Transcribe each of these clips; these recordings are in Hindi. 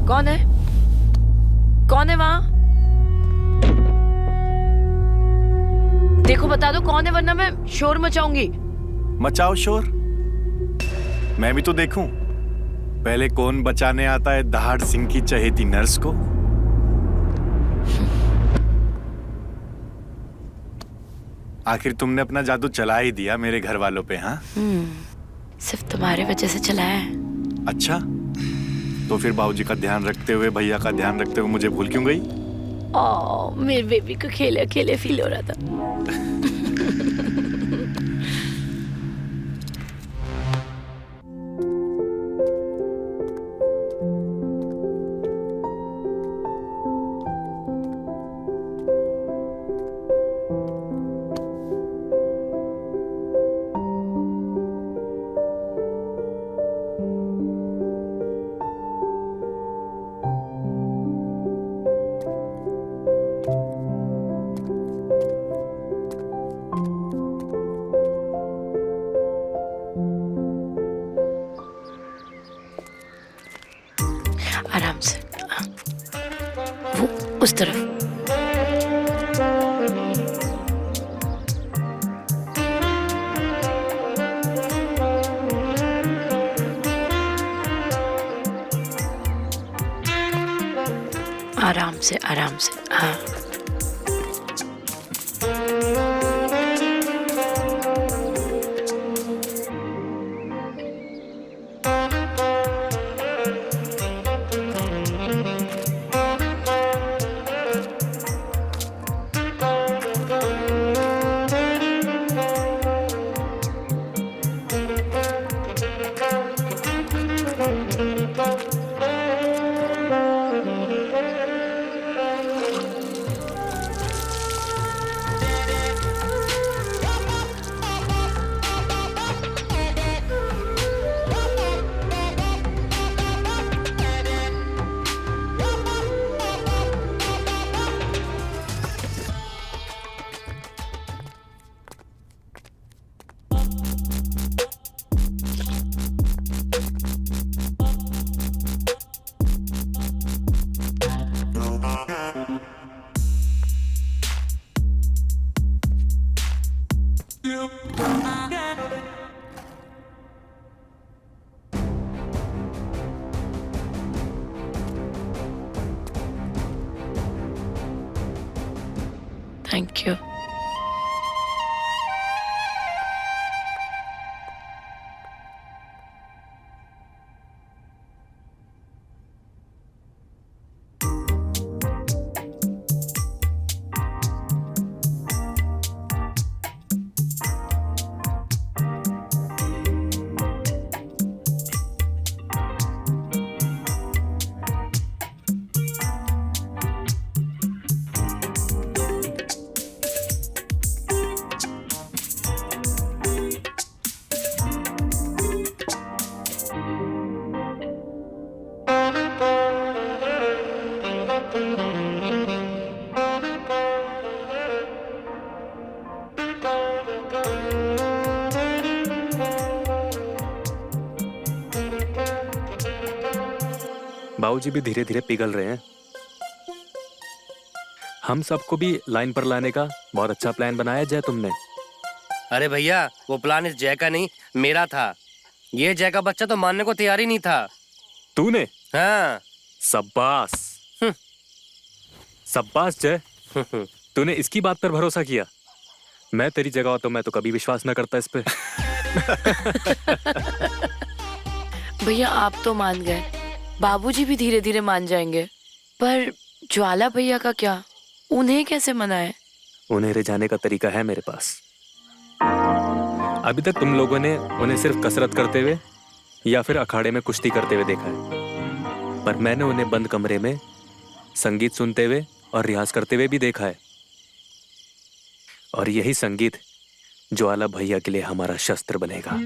कौन है? कौन है वहां? देखो बता दो कौन है, वरना मैं शोर मचाऊंगी। मचाओ शोर, मैं भी तो देखूं। पहले कौन बचाने आता है दहाड़ सिंह की चहेती नर्स को। आखिर तुमने अपना जादू चला ही दिया मेरे घर वालों पे। हाँ, सिर्फ तुम्हारे वजह से चला है। अच्छा, तो फिर बाबूजी का ध्यान रखते हुए, भैया का ध्यान रखते हुए मुझे भूल क्यों गई? मेरे बेबी को अकेले अकेले फील हो रहा था। आराम से, वो उस तरफ। आराम से, आराम से। हाँ, थैंक यू। बाबूजी भी धीरे धीरे पिघल रहे हैं। हम सबको भी लाइन पर लाने का बहुत अच्छा प्लान बनाया जय तुमने। अरे भैया, वो प्लान इस जय का नहीं, मेरा था। ये जय का बच्चा तो मानने को तैयार ही नहीं था। तूने? हाँ। शाबाश शाबाश जय, तूने इसकी बात पर भरोसा किया। मैं तेरी जगह हो तो मैं तो कभी विश्वास न करता इस पे। भैया आप तो मान गए, बाबूजी भी धीरे धीरे मान जाएंगे, पर ज्वाला भैया का क्या? उन्हें कैसे मनाएं? उन्हें रिझाने का तरीका है मेरे पास। अभी तक तुम लोगों ने उन्हें सिर्फ कसरत करते हुए या फिर अखाड़े में कुश्ती करते हुए देखा है, पर मैंने उन्हें बंद कमरे में संगीत सुनते हुए और रियाज करते हुए भी देखा है। और यही संगीत ज्वाला भैया के लिए हमारा शस्त्र बनेगा।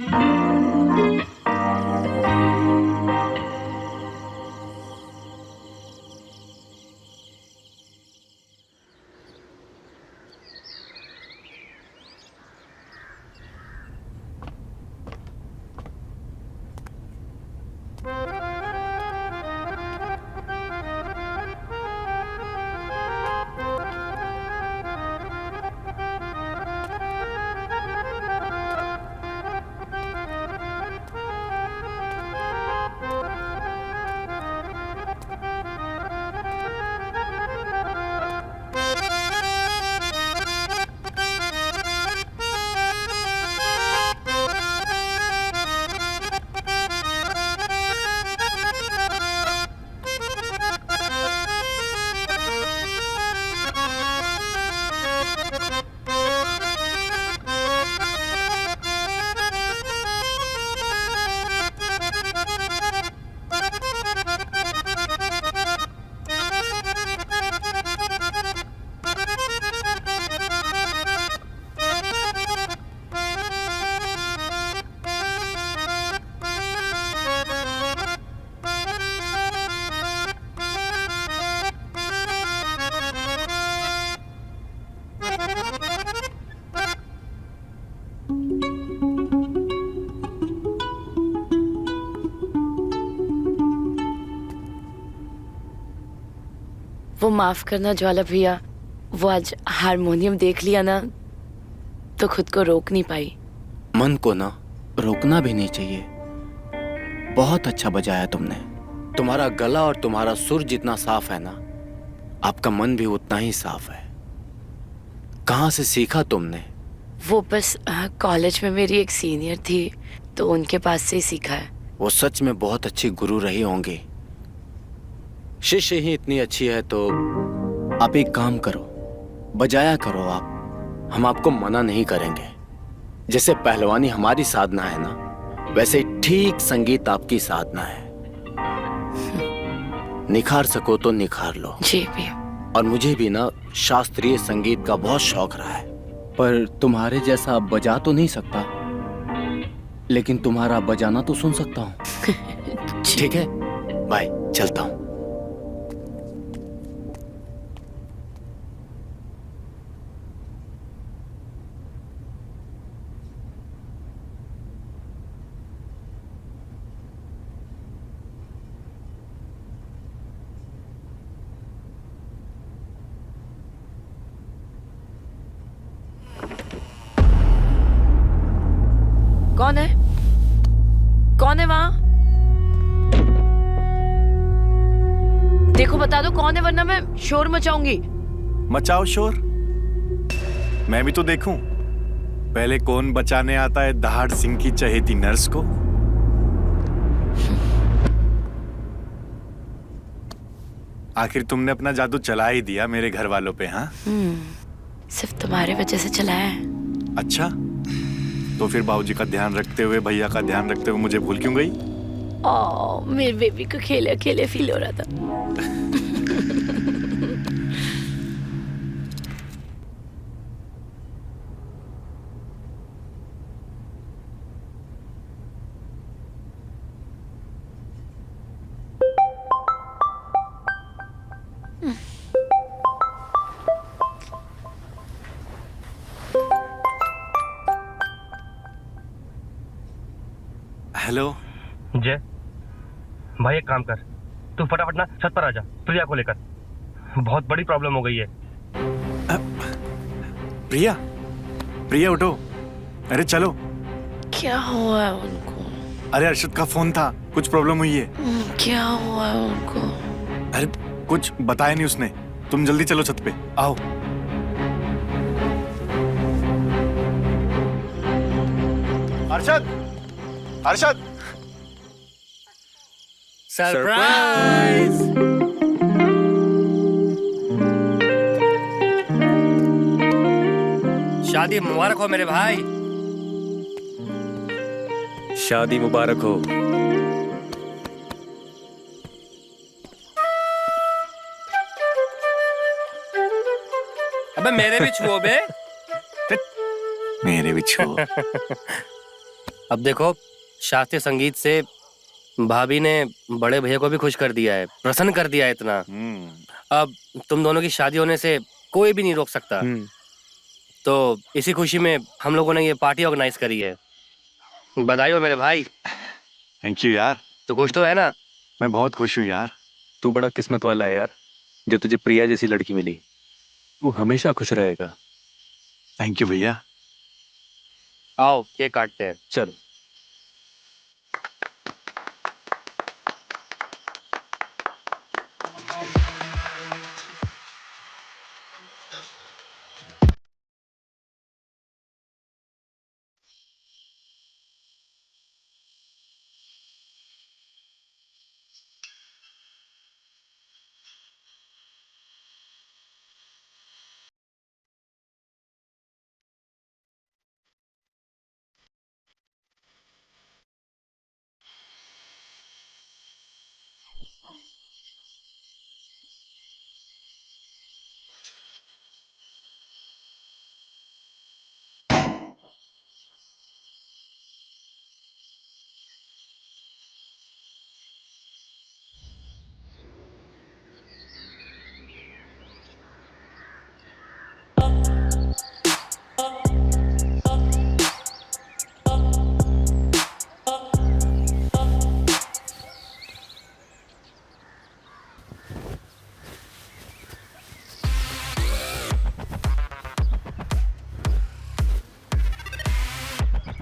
माफ करना ज्वाला भैया, वो आज हारमोनियम देख लिया ना तो खुद को रोक नहीं पाई। मन को ना रोकना भी नहीं चाहिए। बहुत अच्छा बजाया तुमने। तुम्हारा गला और तुम्हारा सुर जितना साफ है ना, आपका मन भी उतना ही साफ है। कहाँ से सीखा तुमने? वो बस कॉलेज में मेरी एक सीनियर थी तो उनके पास से ही सीखा है। वो सच में बहुत अच्छी गुरु रही होंगी। शिष्य ही इतनी अच्छी है तो आप एक काम करो, बजाया करो आप। हम आपको मना नहीं करेंगे। जैसे पहलवानी हमारी साधना है ना, वैसे ही ठीक संगीत आपकी साधना है। निखार सको तो निखार लो। जी भैया। और मुझे भी ना शास्त्रीय संगीत का बहुत शौक रहा है, पर तुम्हारे जैसा बजा तो नहीं सकता, लेकिन तुम्हारा बजाना तो सुन सकता हूँ। ठीक है, बाय, चलता हूँ। कौन है? कौन है वहां? देखो बता दो कौन है, वरना मैं शोर मचाऊंगी। मचाओ शोर, मैं भी तो देखूं पहले कौन बचाने आता है दहाड़ सिंह की चहेती नर्स को। आखिर तुमने अपना जादू चला ही दिया मेरे घर वालों पे। हाँ, सिर्फ तुम्हारे वजह से चला है। अच्छा, तो फिर बाबूजी का ध्यान रखते हुए, भैया का ध्यान रखते हुए मुझे भूल क्यों गई? मेरे बेबी को अकेले अकेले फील हो रहा था। हेलो जय भाई, एक काम कर, तू फटाफट ना छत पर आ जा प्रिया को लेकर। बहुत बड़ी प्रॉब्लम हो गई है। प्रिया, प्रिया उठो, अरे चलो। क्या हुआ है उनको? अरे अर्शद का फोन था, कुछ प्रॉब्लम हुई है। क्या हुआ है उनको? अरे कुछ बताया नहीं उसने, तुम जल्दी चलो छत पे, आओ। अर्शद, अर्शद, सरप्राइज! शादी मुबारक हो मेरे भाई। शादी मुबारक हो। अबे मेरे भी छुओ बे। मेरे भी छो। अब देखो, शास्त्रीय संगीत से भाभी ने बड़े भैया को भी खुश कर दिया है, प्रसन्न कर दिया है इतना। अब तुम दोनों की शादी होने से कोई भी नहीं रोक सकता। तो इसी खुशी में हम लोगों ने ये पार्टी ऑर्गेनाइज करी है। बधाई हो मेरे भाई। थैंक यू यार। तो खुश तो है ना? मैं बहुत खुश हूँ यार। तू बड़ा किस्मत वाला है यार, जो तुझे प्रिया जैसी लड़की मिली। तू हमेशा खुश रहेगा। थैंक यू भैया। आओ केक काटते हैं। चल।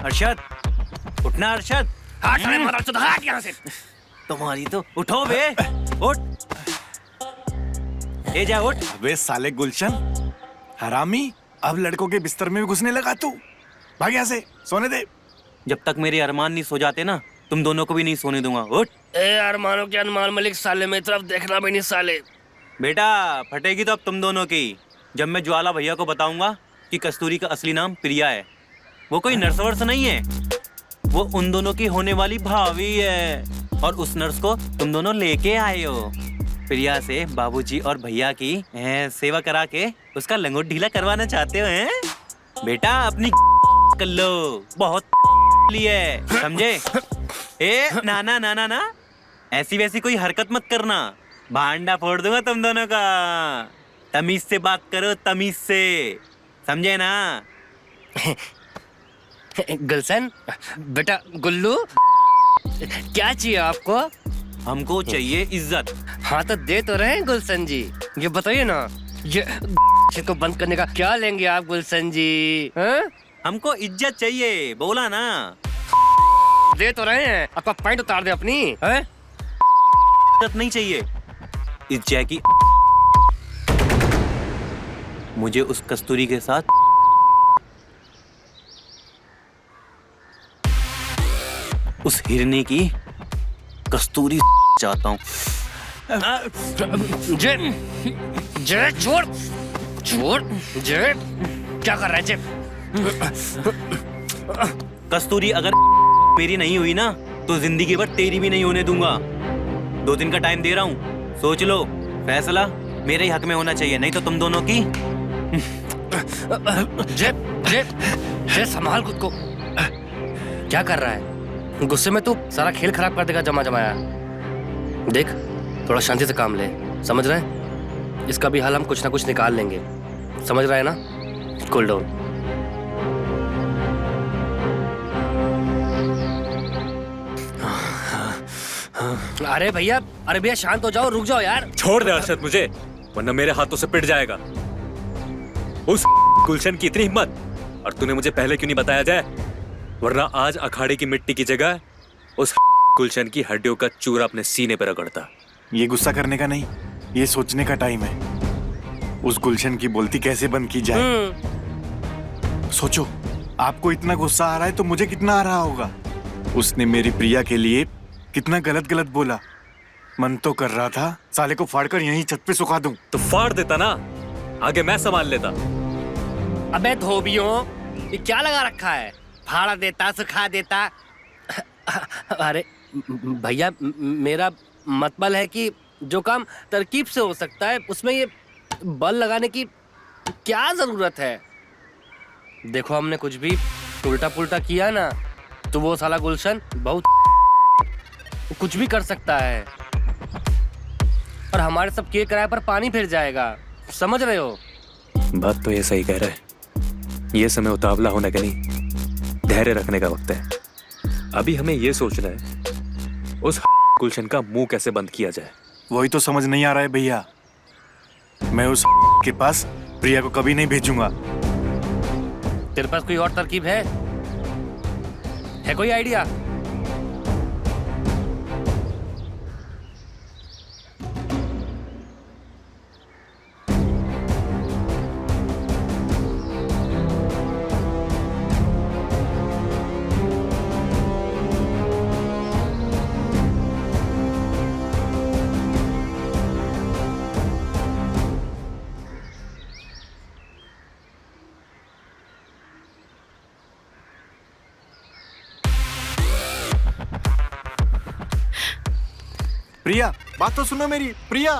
अरशद, उठना अरशद। हट साले मदरचोद, हट यहाँ से। तुम्हारी तो उठो बे, उठ। ए जा उठ। वे साले गुलशन, हरामी, अब लड़कों के बिस्तर में भी घुसने लगा तू। भाग यहाँ से, सोने दे। जब तक मेरे अरमान नहीं सो जाते ना, तुम दोनों को भी नहीं सोने दूंगा। उठ। ए अरमानो के अनमान मलिक, साले मेरी तरफ देखना भी नहीं साले। बेटा फटेगी तो अब तुम दोनों की, जब मैं ज्वाला भैया को बताऊंगा कि कस्तूरी का असली नाम प्रिया है। वो कोई नर्स वर्स नहीं है, वो उन दोनों की होने वाली भाभी है। और उस नर्स को तुम दोनों लेके आए हो। प्रिया से बाबूजी और भैया की सेवा करा के उसका लंगोट ढीला करवाना चाहते हो हैं? बेटा अपनी कर लो, बहुत है, समझे? ए ना ना ना ना ना, ऐसी वैसी कोई हरकत मत करना, भांडा फोड़ दूंगा तुम दोनों का। तमीज से बात करो, तमीज से, समझे ना? गुलशन बेटा, गुल्लू क्या चाहिए आपको? हमको चाहिए इज्जत। हाँ तो दे तो रहे हैं गुलशन जी, ये बताइए ना, ये को बंद करने का क्या लेंगे आप गुलशन जी? हाँ? हमको इज्जत चाहिए, बोला ना। दे तो रहे हैं, आपका पैंट उतार दे अपनी। हाँ? इज्जत नहीं चाहिए, इज्जत की। मुझे उस कस्तूरी के साथ उस हिरनी की कस्तूरी चाहता हूँ। जे जे छोड़ छोड़, जे क्या कर रहा है जे? कस्तूरी अगर मेरी नहीं हुई ना, तो जिंदगी भर तेरी भी नहीं होने दूंगा। 2 दिन का टाइम दे रहा हूँ, सोच लो, फैसला मेरे ही हक में होना चाहिए, नहीं तो तुम दोनों की। जे जे जे संभाल खुद को। क्या कर रहा है? गुस्से में तू सारा खेल खराब कर देगा जमा जमाया। देख, थोड़ा शांति से काम ले, समझ रहा है? इसका भी हाल हम कुछ ना कुछ निकाल लेंगे, समझ रहा है ना? Cool down. अरे भैया शांत हो जाओ, रुक जाओ यार। छोड़ दे अरशद मुझे, वरना मेरे हाथों से पिट जाएगा। उस गुलशन की इतनी हिम्मत, और तूने मुझे पहले क्यों नहीं बताया जाए? वरना आज अखाड़े की मिट्टी की जगह उस गुलशन की हड्डियों का चूरा अपने सीने पर रगड़ता। ये गुस्सा करने का नहीं, ये सोचने का टाइम है। उस गुलशन की बोलती कैसे बंद की जाए। सोचो, आपको इतना गुस्सा आ रहा है तो मुझे कितना आ रहा होगा। उसने मेरी प्रिया के लिए कितना गलत गलत बोला। मन तो कर रहा था साले को फाड़कर यहीं छत पे सुखा दूं। तो फाड़ देता ना, आगे मैं संभाल लेता। अबे धोबियों, ये क्या लगा रखा है? फाड़ा देता, सुखा देता। अरे भैया, मेरा मतलब है कि जो काम तरकीब से हो सकता है, उसमें ये बल लगाने की क्या जरूरत है? देखो, हमने कुछ भी उल्टा पुल्टा किया ना, तो वो साला गुलशन बहुत कुछ भी कर सकता है, और हमारे सब के किराए पर पानी फिर जाएगा, समझ रहे हो? बात तो ये सही कह रहा है। ये समय उतावला होने का नहीं, धैर्य रखने का वक्त है। अभी हमें ये सोचना है उस गुलशन का मुंह कैसे बंद किया जाए। वही तो समझ नहीं आ रहा है भैया। मैं उस के पास प्रिया को कभी नहीं भेजूंगा। तेरे पास कोई और तरकीब है कोई आइडिया? प्रिया, बात तो सुनो मेरी। प्रिया,